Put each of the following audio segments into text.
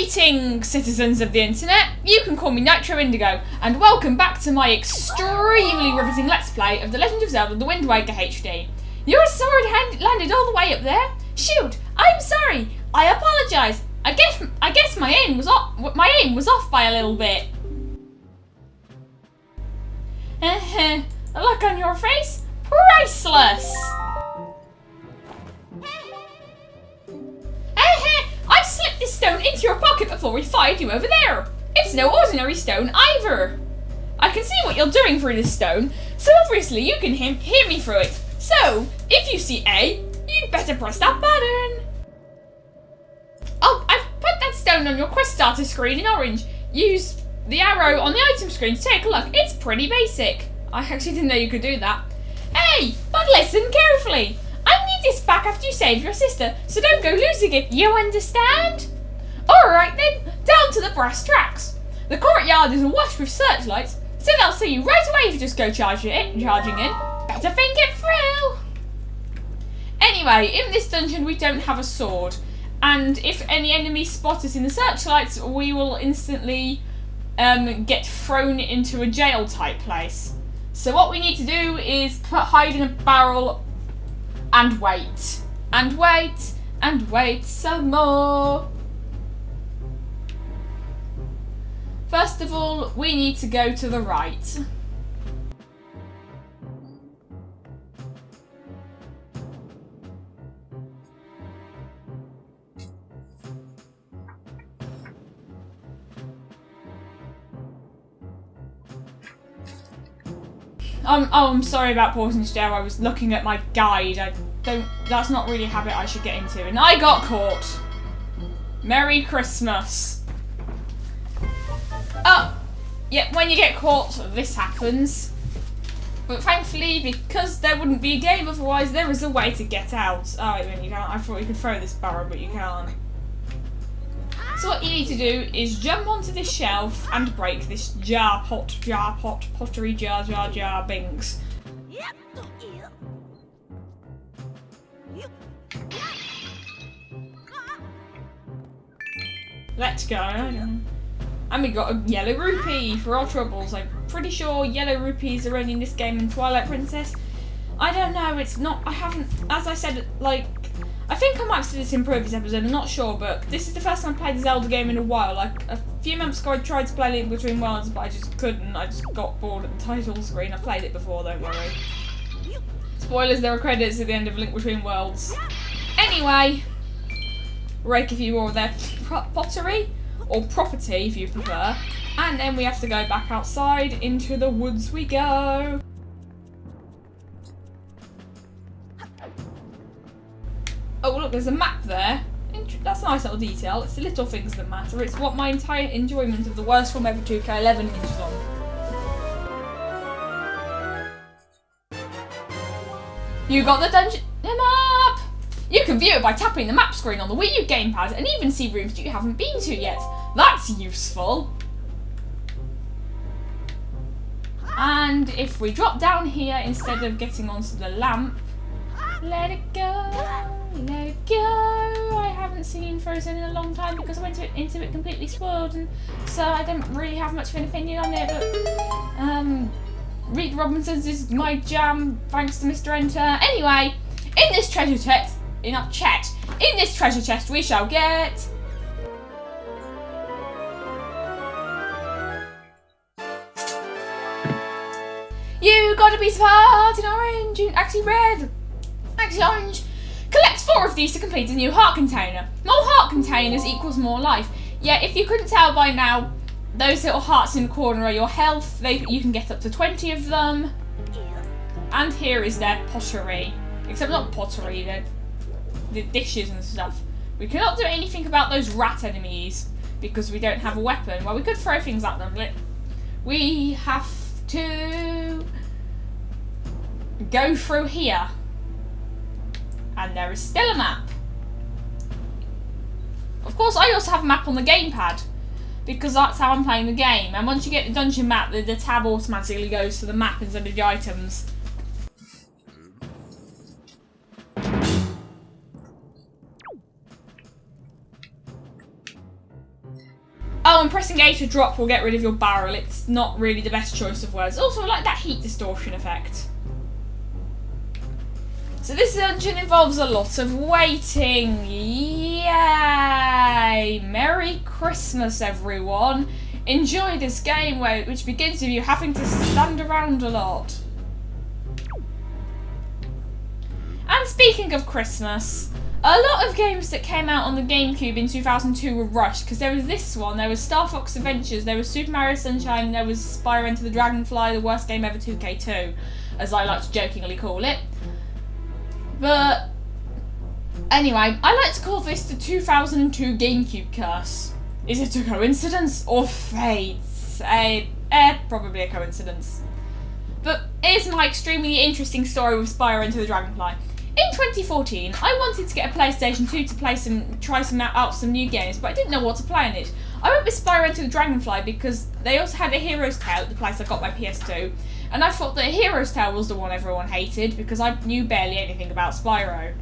Greetings, citizens of the internet. You can call me Nitro Indigo, and welcome back to my extremely riveting Let's Play of The Legend of Zelda: The Wind Waker HD. Your sword landed all the way up there. Shoot, I'm sorry. I apologise. I guess my aim was off by a little bit. The look on your face, priceless. I slipped this stone into your pocket before we fired you over there. It's no ordinary stone either. I can see what you're doing through this stone, so obviously you can hear me through it. So, if you see A, you better press that button. Oh, I've put that stone on your quest starter screen in orange. Use the arrow on the item screen to take a look. It's pretty basic. I actually didn't know you could do that. Hey, but listen carefully. I need this back after you saved your sister, so don't go losing it, you understand? Alright then, down to the brass tracks. The courtyard is awash with searchlights, so they'll see you right away if you just go charging in. Better think it through. Anyway, in this dungeon we don't have a sword, and if any enemies spot us in the searchlights, we will instantly get thrown into a jail type place. So what we need to do is hide in a barrel and wait, and wait, and wait some more. First of all, we need to go to the right. I'm sorry about pausing there. I was looking at my guide. That's not really a habit I should get into. And I got caught. Merry Christmas. Oh, yeah, when you get caught, this happens. But thankfully, because there wouldn't be a game otherwise, there is a way to get out. Oh, wait a minute, you can't. I thought you could throw this barrel, but you can't. So what you need to do is jump onto this shelf and break this pottery jar bings. Let's go. And we got a yellow rupee for our troubles. I'm pretty sure yellow rupees are only in this game and Twilight Princess. I don't know, it's not, I haven't, as I said, like, I think I might have said this in previous episode, I'm not sure, but this is the first time I played a Zelda game in a while. Like, a few months ago I tried to play Link Between Worlds, but I just couldn't. I just got bored at the title screen. I played it before, don't worry. Spoilers, there are credits at the end of Link Between Worlds. Anyway, rake a few more of their pottery, or property if you prefer, and then we have to go back outside. Into the woods we go. Oh look, there's a map there. That's a nice little detail. It's the little things that matter. It's what my entire enjoyment of the worst film ever 2K11 hinges on. You got the dungeon map! You can view it by tapping the map screen on the Wii U gamepad and even see rooms you haven't been to yet. That's useful. And if we drop down here instead of getting onto the lamp, let it go, let it go. I haven't seen Frozen in a long time because I went into it completely spoiled, and so I don't really have much of an opinion on it, but Reed Robinson's is my jam, thanks to Mr. Enter. Anyway, in this treasure chest, in this treasure chest we shall get you got a piece of heart in orange, actually red. Actually orange. Collect 4 of these to complete a new heart container. More heart containers equals more life. Yeah, if you couldn't tell by now, those little hearts in the corner are your health. You can get up to 20 of them. And here is their pottery. Except not pottery, they're the dishes and stuff. We cannot do anything about those rat enemies because we don't have a weapon. Well, we could throw things at them, but we have to go through here. And there is still a map. Of course, I also have a map on the gamepad because that's how I'm playing the game. And once you get the dungeon map, the tab automatically goes to the map instead of the items. Oh, and pressing A to drop will get rid of your barrel. It's not really the best choice of words. Also, I like that heat distortion effect. So this dungeon involves a lot of waiting. Yay! Merry Christmas, everyone. Enjoy this game which begins with you having to stand around a lot. And speaking of Christmas, a lot of games that came out on the GameCube in 2002 were rushed, because there was this one, there was Star Fox Adventures, there was Super Mario Sunshine, there was Spyro Enter the Dragonfly, the worst game ever 2K2, as I like to jokingly call it. But anyway, I like to call this the 2002 GameCube curse. Is it a coincidence or fate? Probably a coincidence. But here's my extremely interesting story with Spyro Enter the Dragonfly. In 2014, I wanted to get a PlayStation 2 to try out some new games, but I didn't know what to play on it. I went with Spyro Enter the Dragonfly because they also had a Hero's Tale at the place I got my PS2, and I thought that Hero's Tale was the one everyone hated because I knew barely anything about Spyro.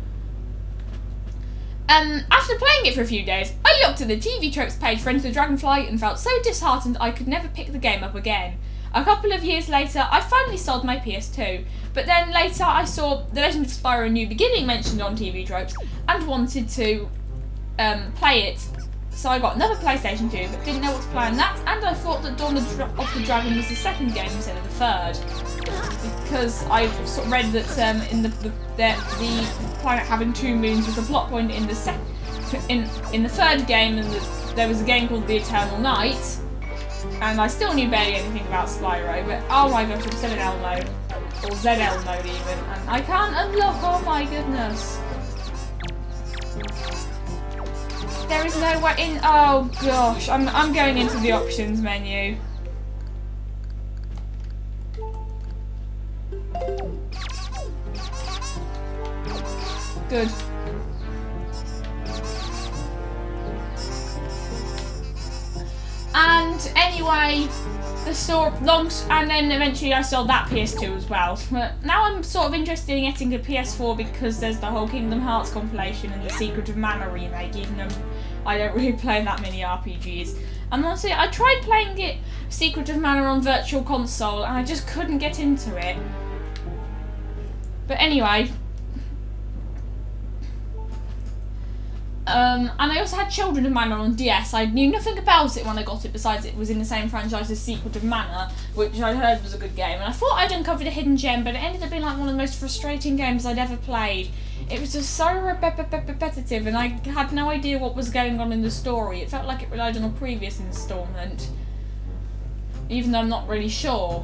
After playing it for a few days, I looked at the TV tropes page for Enter the Dragonfly and felt so disheartened I could never pick the game up again. A couple of years later, I finally sold my PS2, but then later I saw The Legend of Spyro: A New Beginning mentioned on TV tropes and wanted to play it. So I got another PlayStation 2, but didn't know what to play on that, and I thought that Dawn of the Dragon was the second game instead of the third. Because I sort of read that in the planet having two moons was a plot point in the third game, and there was a game called The Eternal Night. And I still knew barely anything about Spyro, but oh my gosh, I'm still in L mode. Or ZL mode even, and I can't unlock, oh my goodness. There is no way in, oh gosh, I'm going into the options menu. Good. And anyway, and then eventually I sold that PS2 as well. But now I'm sort of interested in getting a PS4 because there's the whole Kingdom Hearts compilation and the Secret of Mana remake, even though I don't really play that many RPGs. And honestly, I tried playing it, Secret of Mana, on Virtual Console, and I just couldn't get into it. But anyway. And I also had Children of Mana on DS. I knew nothing about it when I got it, besides it was in the same franchise as Secret of Mana, which I heard was a good game. And I thought I'd uncovered a hidden gem, but it ended up being like one of the most frustrating games I'd ever played. It was just so repetitive, and I had no idea what was going on in the story. It felt like it relied on a previous installment, even though I'm not really sure.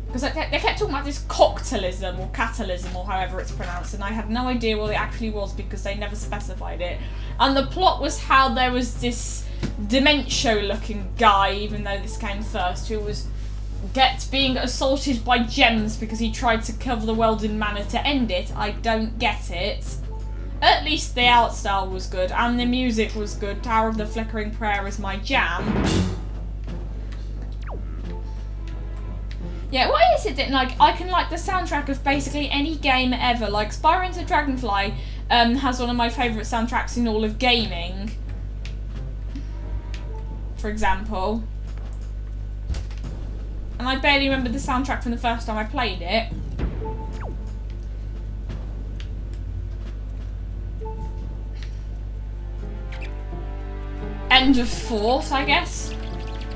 Because they kept talking about this cocktailism, or catalysm, or however it's pronounced, and I had no idea what it actually was because they never specified it. And the plot was how there was this dementia-looking guy, even though this came first, who was being assaulted by gems because he tried to cover the world in mana to end it. I don't get it. At least the art style was good, and the music was good. Tower of the Flickering Prayer is my jam. Yeah, why is it that I can like the soundtrack of basically any game ever? Like Spyro Enter the Dragonfly has one of my favourite soundtracks in all of gaming, for example. And I barely remember the soundtrack from the first time I played it. End of fourth, I guess.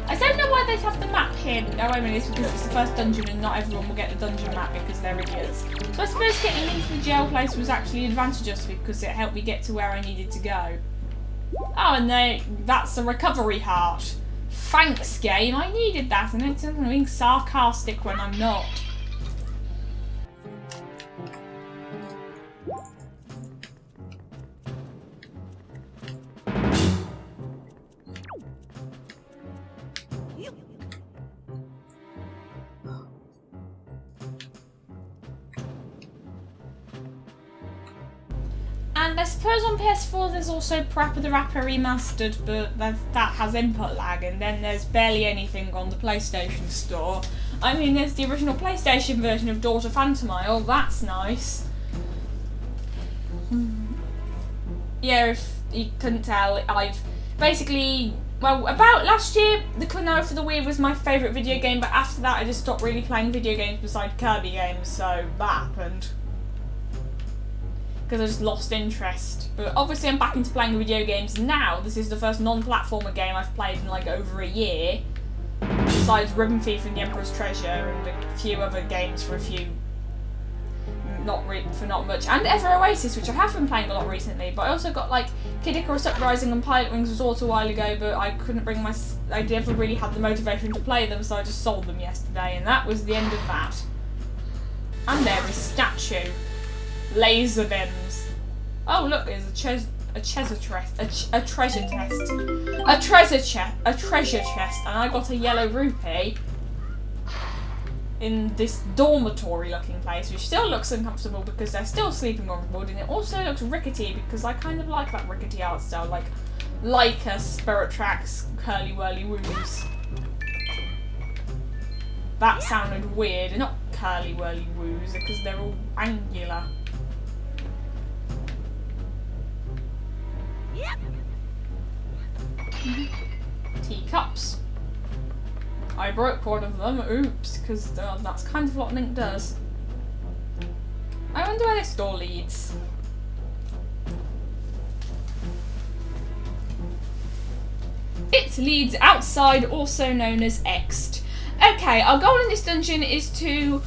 I don't know why they have the map here. Oh, wait a minute, it's because it's the first dungeon and not everyone will get the dungeon map because they're idiots. So I suppose getting into the jail place was actually advantageous because it helped me get to where I needed to go. Oh, and that's a recovery heart. Thanks, game, I needed that, and it's being sarcastic when I'm not. And I suppose on PS4 there's also Parappa the Rapper Remastered, but that has input lag, and then there's barely anything on the PlayStation Store. I mean, there's the original PlayStation version of Daughter Phantomile, that's nice. Yeah, if you couldn't tell, I've basically well, about last year, the Klonoa for the Wii was my favourite video game, but after that I just stopped really playing video games beside Kirby games, so that happened. Because I just lost interest. But obviously I'm back into playing video games now. This is the first non-platformer game I've played in like over a year. Besides Ribbon Thief and the Emperor's Treasure and a few other games for a few... not much. And Ever Oasis, which I have been playing a lot recently. But I also got like Kid Icarus Uprising and Pilot Wings was also a while ago, but I couldn't bring I never really had the motivation to play them, so I just sold them yesterday, and that was the end of that. And there is Statue. Laser beams. Oh look, there's a treasure chest, and I got a yellow rupee in this dormitory looking place, which still looks uncomfortable because they're still sleeping on wood, and it also looks rickety because I kind of like that rickety art style, like a Spirit Tracks curly whirly woos. That sounded weird. They're not curly whirly woos because they're all angular. Teacups. I broke one of them. Oops, because that's kind of what Link does. I wonder where this door leads. It leads outside, also known as X'd. Okay, our goal in this dungeon is to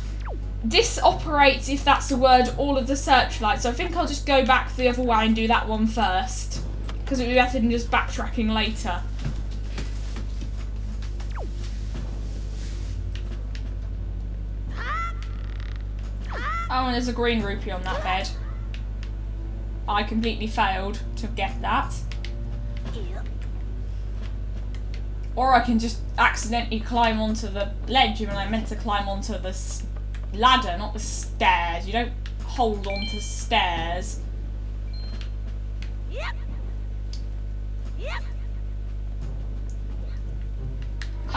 disoperate, if that's a word, all of the searchlights. So I think I'll just go back the other way and do that one first. Because it would be better than just backtracking later. Oh, and there's a green rupee on that bed. I completely failed to get that. Or I can just accidentally climb onto the ledge when I meant to climb onto the ladder, not the stairs. You don't hold onto stairs.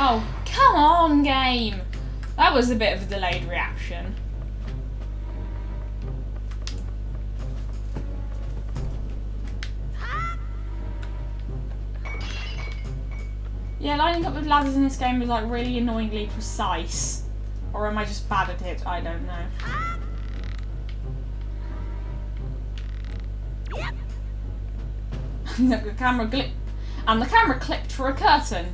Oh, come on, game! That was a bit of a delayed reaction. Yeah, lining up with ladders in this game is like really annoyingly precise. Or am I just bad at it? I don't know. The camera clipped for a curtain.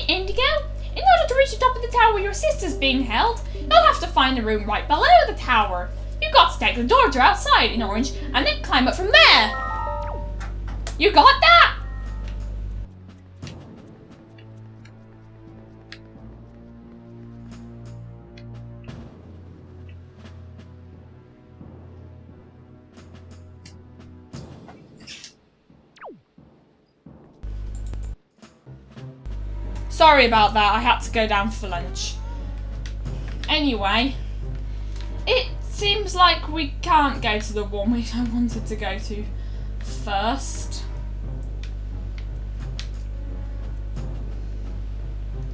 Indigo, in order to reach the top of the tower where your sister's being held, you'll have to find a room right below the tower. You've got to take the door to outside in orange and then climb up from there. You got that? Sorry about that, I had to go down for lunch. Anyway, it seems like we can't go to the one which I wanted to go to first.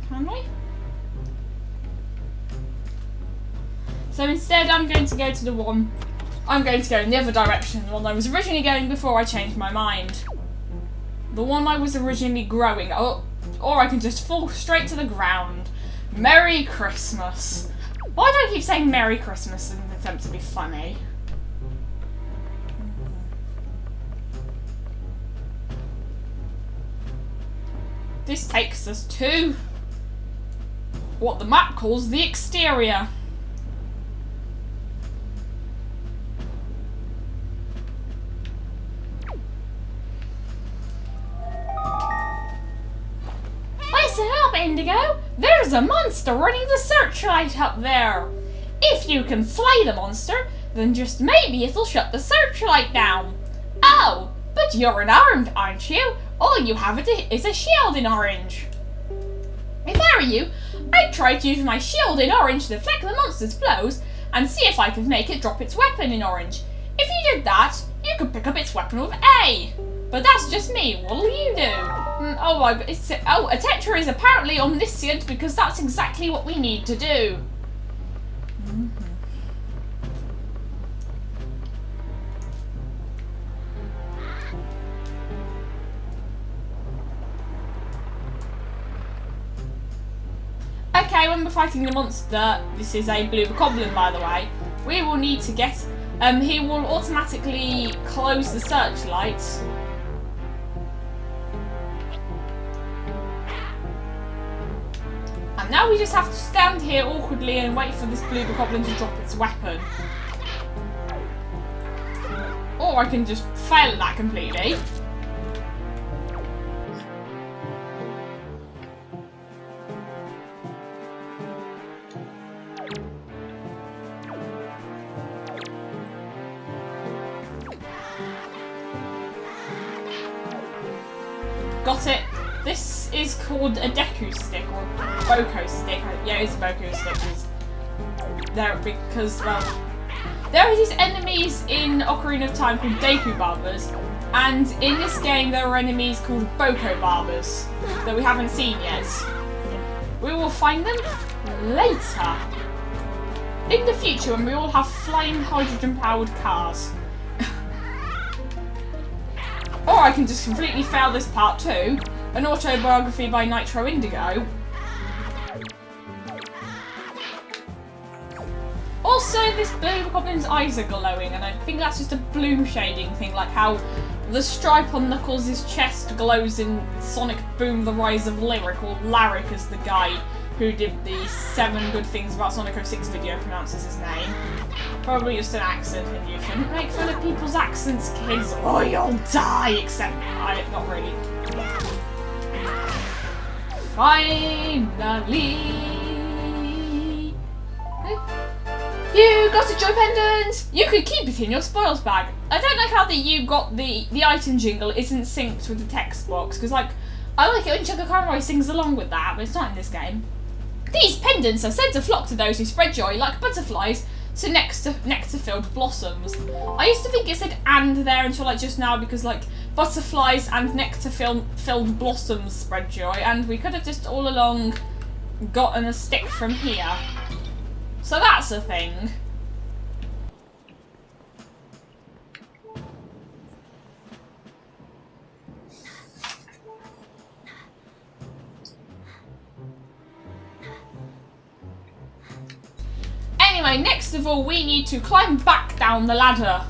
Can we? So instead I'm going to go to the one, I'm going to go in the other direction, the one I was originally going before I changed my mind. The one I was originally growing. Oh. Or I can just fall straight to the ground. Merry Christmas. Why do I keep saying Merry Christmas in an attempt to be funny? This takes us to what the map calls the exterior. Indigo, there's a monster running the searchlight up there. If you can slay the monster, then just maybe it'll shut the searchlight down. Oh, but you're unarmed, aren't you? All you have is a shield in orange. If I were you, I'd try to use my shield in orange to deflect the monster's blows and see if I could make it drop its weapon in orange. If you did that, you could pick up its weapon with A. But that's just me. What'll you do? Oh, a Tetra is apparently omniscient because that's exactly what we need to do. Okay, when we're fighting the monster, this is a blue goblin, by the way, we will need to get, he will automatically close the searchlights. And now we just have to stand here awkwardly and wait for this blue goblin to drop its weapon. Or I can just fail at that completely. Got it. This is called a Deku stick or a Boko stick. Yeah, it's a Boko stick. Because, well, there are these enemies in Ocarina of Time called Deku Barbers, and in this game there are enemies called Boko Barbers that we haven't seen yet. We will find them later. In the future when we all have flying hydrogen-powered cars. Or I can just completely fail this part too. An autobiography by Nitro Indigo. Also, this blue goblin's eyes are glowing, and I think that's just a bloom shading thing, like how the stripe on Knuckles' chest glows in Sonic Boom: The Rise of Lyric, or Larrick as the guy who did the 7 Good Things About Sonic 06 video pronounces his name. Probably just an accent, and you shouldn't make fun of people's accents, kids, or you'll die, except not really. Finally! You got a joy pendant! You could keep it in your spoils bag. I don't like how the you got the item jingle isn't synced with the text box, because like, I like it when Chugga Conroy sings along with that, but it's not in this game. These pendants are said to flock to those who spread joy like butterflies to nectar-filled blossoms. I used to think it said "and" there until like just now, because like butterflies and nectar-filled blossoms spread joy, and we could have just all along gotten a stick from here. So that's a thing. Anyway, next of all, we need to climb back down the ladder.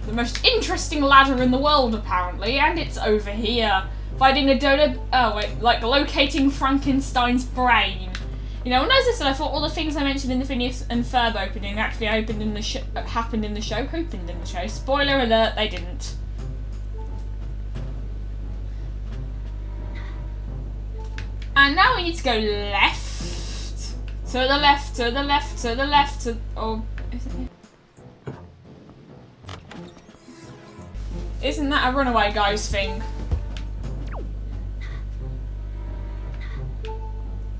The most interesting ladder in the world, apparently, and it's over here. Finding a donut. Oh, wait, like locating Frankenstein's brain. You know, when I was I thought all the things I mentioned in the Phineas and Ferb opening actually happened in the show. Spoiler alert, they didn't. And now we need to go left. To the left, to the left, to the left, to... Oh, isn't it? Isn't that a Runaway Guys thing?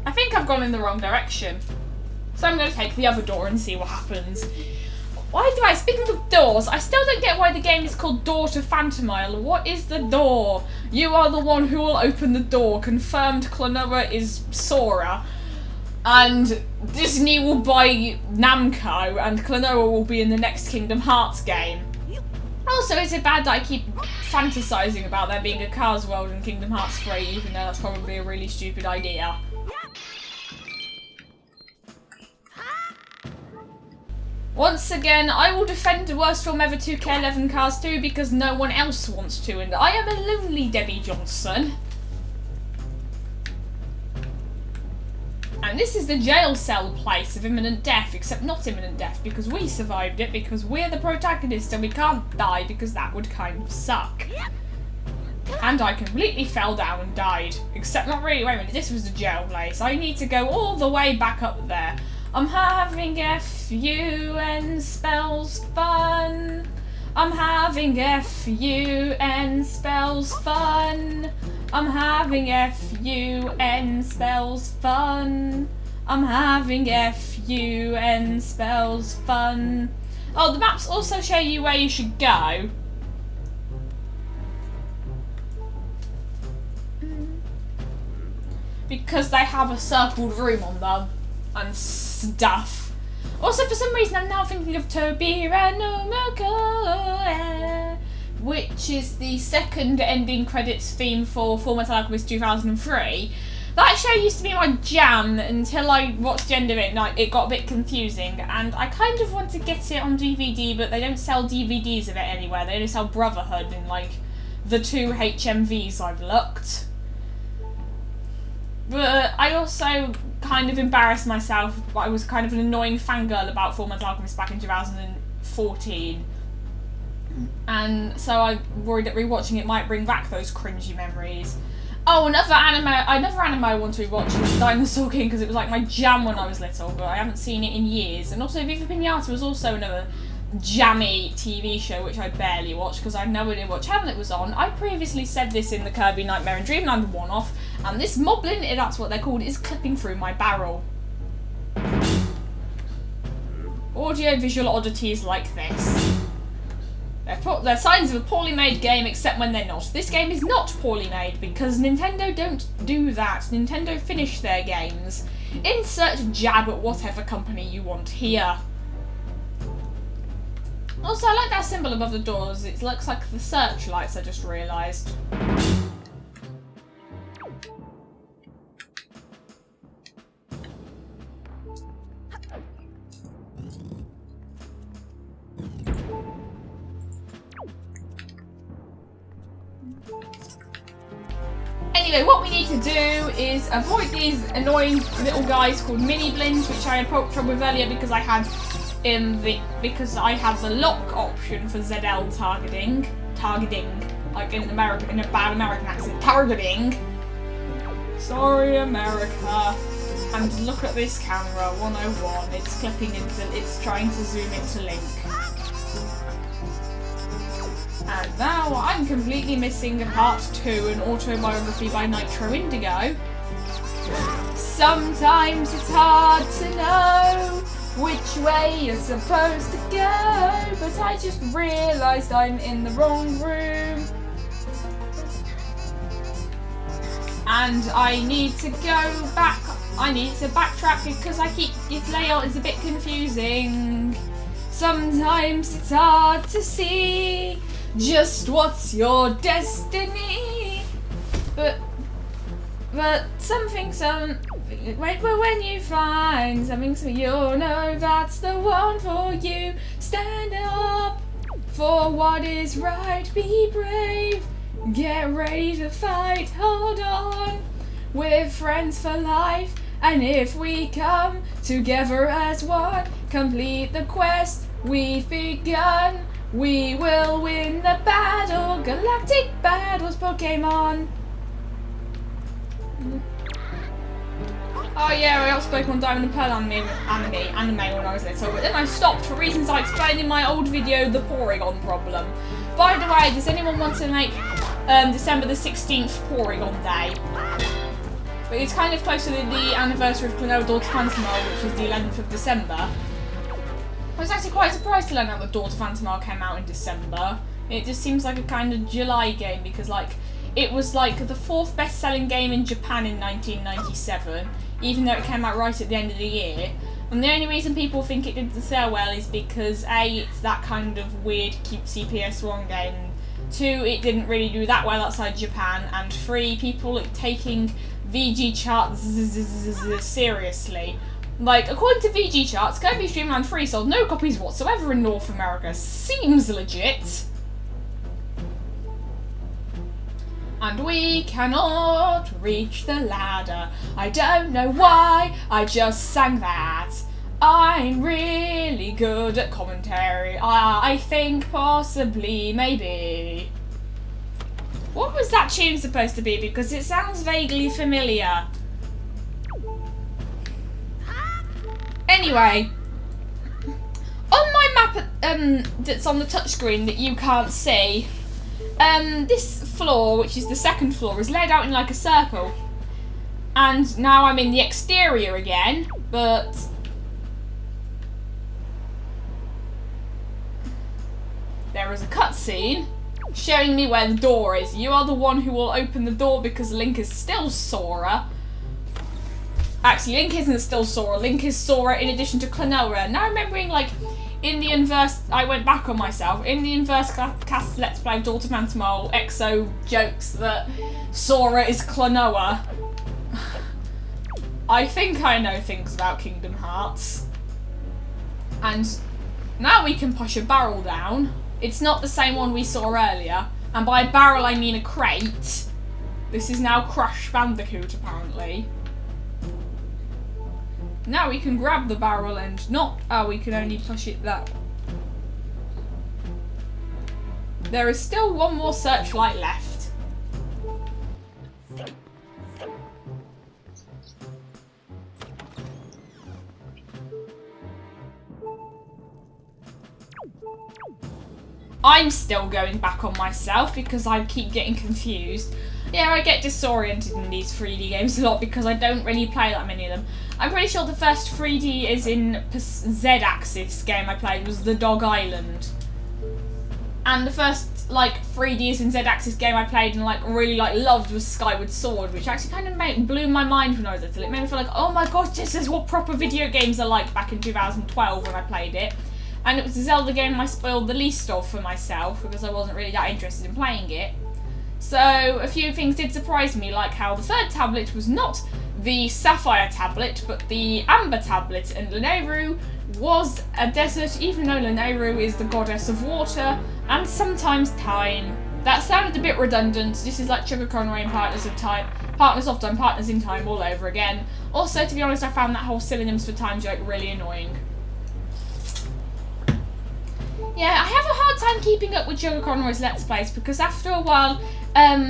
I think I've gone in the wrong direction. So I'm going to take the other door and see what happens. Speaking of doors, I still don't get why the game is called Door to Phantomile. What is the door? You are the one who will open the door. Confirmed Klonoa is Sora. And Disney will buy Namco, and Klonoa will be in the next Kingdom Hearts game. Also, is it bad that I keep fantasizing about there being a Cars world in Kingdom Hearts 3, even though that's probably a really stupid idea? Once again, I will defend the worst film ever, 2K11 Cars 2, because no one else wants to, and I am a lonely Debbie Johnson. And this is the jail cell place of imminent death, except not imminent death, because we survived it, because we're the protagonists and we can't die, because that would kind of suck. And I completely fell down and died. Except not really, wait a minute, this was the jail place. I need to go all the way back up there. I'm having F-U-N spells fun. I'm having F-U-N spells fun. I'm having F-U-N spells fun. I'm having F-U-N spells fun. Oh, the maps also show you where you should go. Because they have a circled room on them and stuff. Also, for some reason, I'm now thinking of Tobiranomoka, which is the second ending credits theme for Fullmetal Alchemist 2003. That show used to be my jam until I watched the end of it and it got a bit confusing. And I kind of want to get it on DVD, but they don't sell DVDs of it anywhere. They only sell Brotherhood in like the 2 HMVs I've looked. But I also kind of embarrassed myself. I was kind of an annoying fangirl about Fullmetal Alchemist back in 2014. And so I worried that rewatching it might bring back those cringy memories. Oh, another anime I want to rewatch is Dinosaur King, because it was like my jam when I was little, but I haven't seen it in years. And also Viva Pinata was also another jammy TV show which I barely watched because I had no idea what channel it was on. I previously said this in the Kirby Nightmare and Dreamland one-off, and this moblin, that's what they're called, is clipping through my barrel. Audio-visual oddities like this. They're signs of a poorly made game, except when they're not. This game is not poorly made because Nintendo don't do that. Nintendo finish their games. Insert jab at whatever company you want here. Also, I like that symbol above the doors. It looks like the Searchlights, I just realised. Anyway, what we need to do is avoid these annoying little guys called mini blins, which I had trouble with earlier because I had the lock option for ZL targeting, like in America, in a bad American accent, targeting. Sorry, America. And look at this camera, 101. It's it's trying to zoom into Link. And now I'm completely missing part 2, an autobiography by Nitro Indigo. Sometimes it's hard to know which way you're supposed to go, but I just realised I'm in the wrong room. And I need to go back. I need to backtrack because its layout is a bit confusing. Sometimes it's hard to see just what's your destiny, but when you find something, so you'll know that's the one for you. Stand up for what is right, be brave, get ready to fight, hold on, we're friends for life, and if we come together as one, complete the quest we've begun, we will win the battle, galactic battles, Pokemon. Oh yeah, I also spoke on Diamond and Pearl anime when I was little, but then I stopped for reasons I explained in my old video, the Porygon problem. By the way, does anyone want to make December the 16th Porygon Day? But it's kind of close to the anniversary of Clonoa Daughter Phantomar, which is the 11th of December. I was actually quite surprised to learn that the Daughter Phantomar came out in December. It just seems like a kind of July game because it was like the 4th best-selling game in Japan in 1997, even though it came out right at the end of the year. And the only reason people think it didn't sell well is because A, it's that kind of weird, cutesy PS1 game, 2, it didn't really do that well outside Japan, and 3, people taking VG charts seriously. Like, according to VG charts, Kirby Dreamland 3 sold no copies whatsoever in North America. Seems legit. And we cannot reach the ladder. I don't know why, I just sang that. I'm really good at commentary. I think possibly, maybe. What was that tune supposed to be? Because it sounds vaguely familiar. Anyway, on my map that's on the touchscreen that you can't see, this floor, which is the second floor, is laid out in like a circle. And now I'm in the exterior again, but there is a cutscene showing me where the door is. You are the one who will open the door because Link is still Sora. Actually, Link isn't still Sora. Link is Sora in addition to Klonoa. Now remembering, like, in the inverse, I went back on myself. In the inverse cast Let's Play Daughter Mantimole, EXO jokes that Sora is Klonoa. I think I know things about Kingdom Hearts. And now we can push a barrel down. It's not the same one we saw earlier. And by barrel I mean a crate. This is now Crash Bandicoot, apparently. Now we can grab the barrel and not... Oh, we can only push it that... There is still one more searchlight left. I'm still going back on myself because I keep getting confused. Yeah, I get disoriented in these 3D games a lot because I don't really play that many of them. I'm pretty sure the first 3D is in Z-axis game I played was The Dog Island. And the first, like, 3D is in Z-axis game I played and, like, really, like, loved was Skyward Sword, which actually kind of blew my mind when I was little. It made me feel like, oh my gosh, this is what proper video games are like back in 2012 when I played it. And it was the Zelda game I spoiled the least of for myself because I wasn't really that interested in playing it. So a few things did surprise me, like how the third tablet was not the Sapphire tablet, but the Amber tablet, and Lanayru was a desert, even though Lanayru is the goddess of water and sometimes time. That sounded a bit redundant. This is like Sugar Conway and Partners of Time, Partners of Time, Partners in Time all over again. Also, to be honest, I found that whole synonyms for time joke really annoying. Yeah, I have a hard time keeping up with Sugar Conroy's Let's Plays because after a while,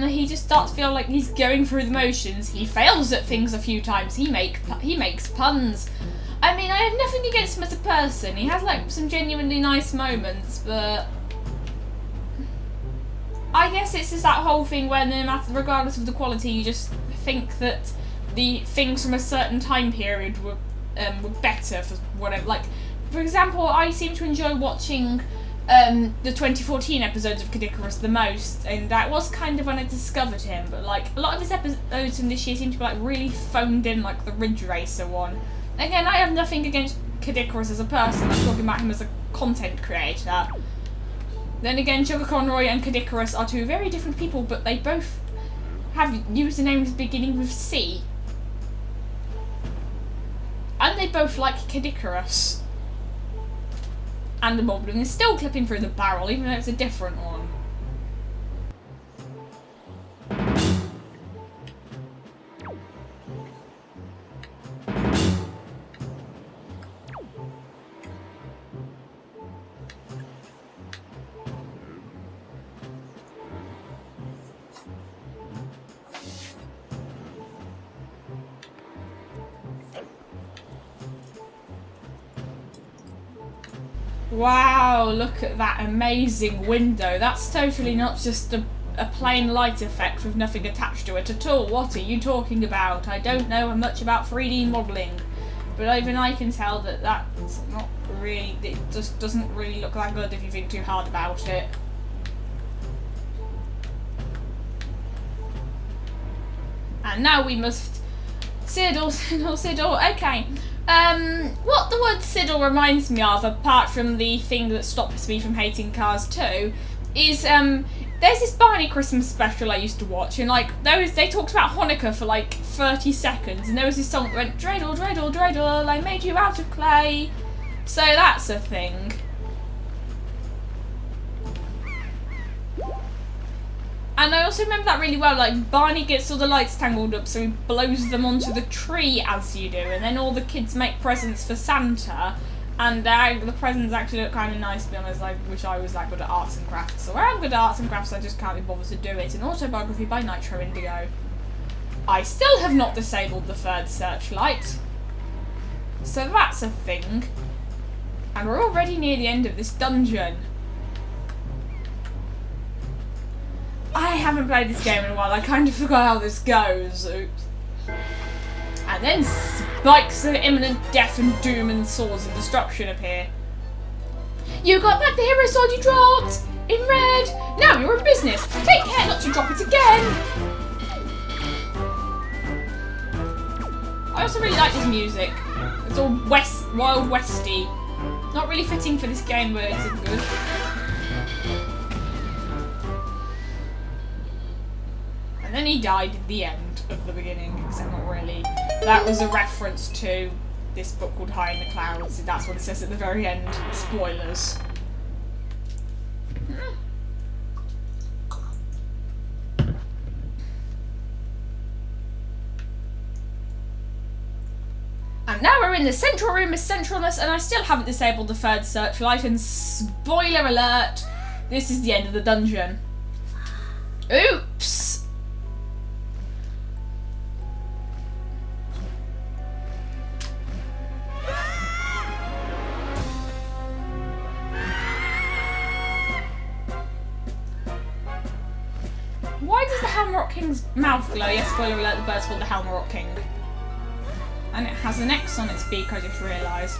he just starts to feel like he's going through the motions. He fails at things a few times. He makes puns. I mean, I have nothing against him as a person. He has like some genuinely nice moments, but I guess it's just that whole thing where no matter, regardless of the quality, you just think that the things from a certain time period were better for whatever. Like, for example, I seem to enjoy watching the 2014 episodes of Kid Icarus the most, and that was kind of when I discovered him, but like a lot of his episodes from this year seem to be like really phoned in, like the Ridge Racer one. Again, I have nothing against Kid Icarus as a person, I'm talking about him as a content creator. Then again, Sugar Conroy and Kid Icarus are two very different people, but they both have usernames beginning with C. And they both like Kid Icarus. And the Moblin is still clipping through the barrel, even though it's a different one. Wow, look at that amazing window. That's totally not just a plain light effect with nothing attached to it at all. What are you talking about? I don't know much about 3D modelling, but even I can tell that that's not really, it just doesn't really look that good if you think too hard about it. And now we must Siddle, okay. What the word Siddle reminds me of, apart from the thing that stops me from hating Cars 2, is, there's this Barney Christmas special I used to watch, and, like, they talked about Hanukkah for, like, 30 seconds, and there was this song that went, dreidel, dreidel, dreidel, I made you out of clay. So that's a thing. And I also remember that really well, like, Barney gets all the lights tangled up, so he blows them onto the tree as you do, and then all the kids make presents for Santa, and the presents actually look kind of nice, to be honest. I wish I was that good at arts and crafts. So where I'm good at arts and crafts, I just can't be bothered to do it. An autobiography by Nitro Indigo. I still have not disabled the third searchlight, so that's a thing. And we're already near the end of this dungeon. I haven't played this game in a while, I kind of forgot how this goes. Oops. And then spikes of imminent death and doom and swords of destruction appear. You got back the hero sword you dropped! In red! Now you're in business! Take care not to drop it again! I also really like his music. It's all Wild Westy. Not really fitting for this game, but it's good. And then he died at the end of the beginning, except not really. That was a reference to this book called High in the Clouds. That's what it says at the very end. Spoilers. And now we're in the central room of Centralness, and I still haven't disabled the third searchlight, and spoiler alert, this is the end of the dungeon. Oops! Why does the Helmrock King's mouth glow? Yes, spoiler alert, the bird's called the Helmrock King. And it has an X on its beak, I just realised.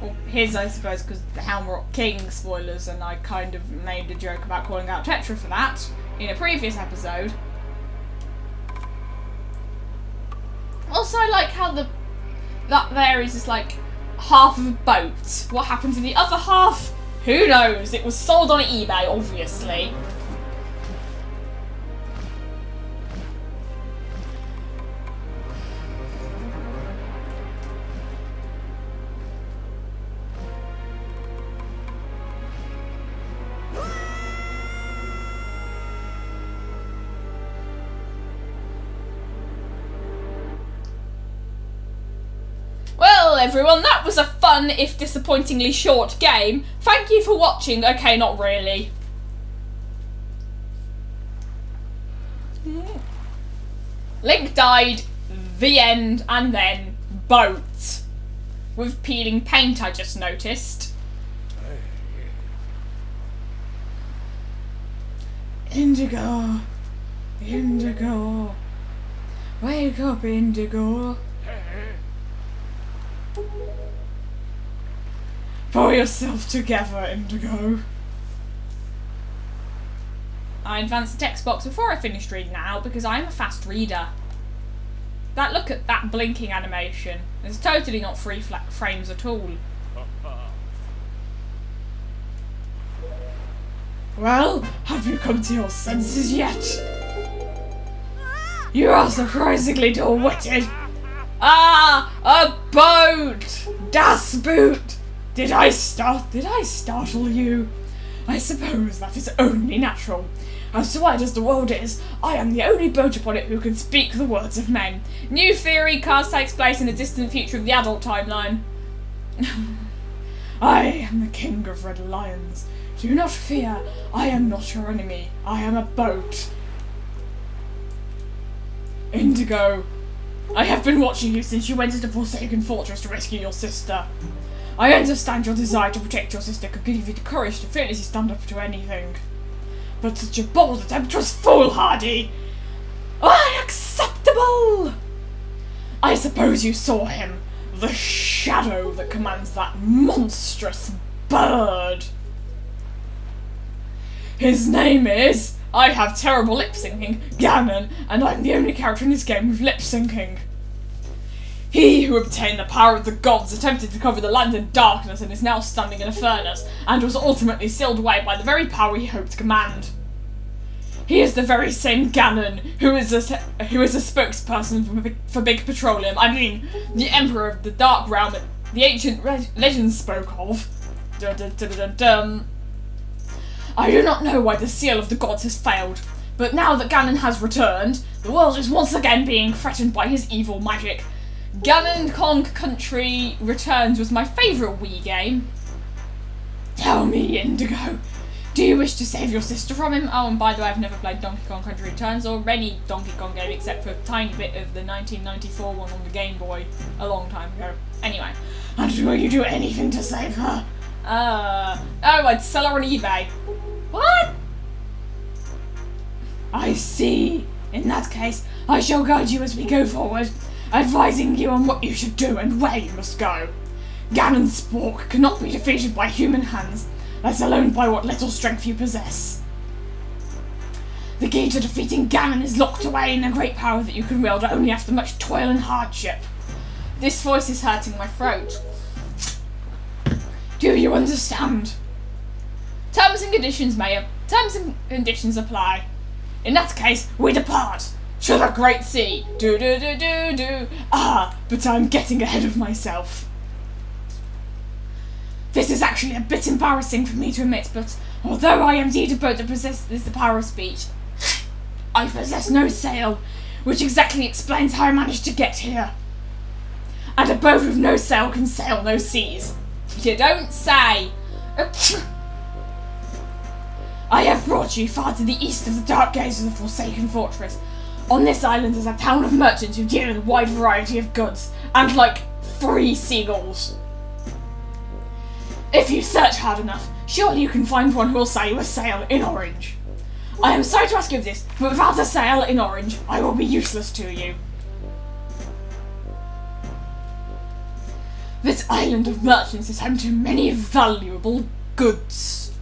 Well, his, I suppose, because the Helmrock King spoilers, and I kind of made a joke about calling out Tetra for that in a previous episode. Also, I like how that there is just like half of a boat. What happened to the other half? Who knows? It was sold on eBay, obviously. Well, everyone, that was a fun, if disappointingly short game. Thank you for watching. Okay, not really. Link died, the end, and then boat. With peeling paint, I just noticed. Indigo. Indigo. Wake up, Indigo. Pull yourself together, Indigo. I advanced the text box before I finished reading it out because I'm a fast reader. Look at that blinking animation. It's totally not free frames at all. Well, have you come to your senses yet? You are surprisingly dull-witted. Ah, a boat! Das Boot! Did I startle you? I suppose that is only natural. As wide as the world is, I am the only boat upon it who can speak the words of men. New theory, cast takes place in the distant future of the adult timeline. I am the king of red lions. Do not fear, I am not your enemy. I am a boat. Indigo, I have been watching you since you went into the Forsaken Fortress to rescue your sister. I understand your desire to protect your sister could give you the courage to fearlessly stand up to anything. But such a bold attempt was foolhardy! Unacceptable! I suppose you saw him, the shadow that commands that monstrous bird. His name is... I have terrible lip-syncing, Ganon, and I'm the only character in this game with lip-syncing. He who obtained the power of the gods attempted to cover the land in darkness and is now standing in a furnace, and was ultimately sealed away by the very power he hoped to command. He is the very same Ganon who is a spokesperson for Big Petroleum. I mean, the Emperor of the Dark Realm that the ancient legends spoke of. I do not know why the seal of the gods has failed, but now that Ganon has returned, the world is once again being threatened by his evil magic. Ganon Kong Country Returns was my favourite Wii game. Tell me, Indigo, do you wish to save your sister from him? Oh, and by the way, I've never played Donkey Kong Country Returns or any Donkey Kong game except for a tiny bit of the 1994 one on the Game Boy a long time ago. Anyway, and will you do anything to save her? Oh, I'd sell her on eBay. What? I see. In that case, I shall guide you as we go forward, advising you on what you should do and where you must go. Ganon's Spork cannot be defeated by human hands. let alone by what little strength you possess. The key to defeating Ganon is locked away in a great power that you can wield only after much toil and hardship. This voice is hurting my throat. Do you understand? Terms and conditions, Mayor. Terms and conditions apply. In that case, we depart. To the Great Sea. Do. Ah, but I'm getting ahead of myself. This is actually a bit embarrassing for me to admit, but although I am indeed a boat that possesses the power of speech, I possess no sail, which exactly explains how I managed to get here. And a boat with no sail can sail no seas. You don't say. I have brought you far to the east of the dark gates of the Forsaken Fortress. On this island is a town of merchants who deal in a wide variety of goods, and like 3 seagulls. If you search hard enough, surely you can find one who will sell you a sail in orange. I am sorry to ask you this, but without a sail in orange, I will be useless to you. This island of merchants is home to many valuable goods.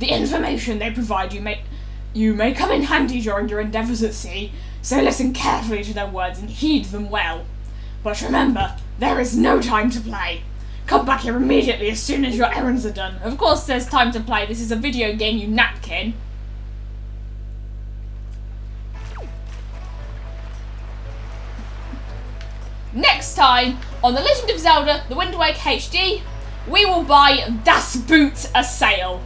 The information they provide you may come in handy during your endeavours at sea, so listen carefully to their words and heed them well. But remember, there is no time to play. Come back here immediately as soon as your errands are done. Of course there's time to play, this is a video game, you napkin. Next time, on The Legend of Zelda, The Wind Waker HD, we will buy Das Boot a Sail.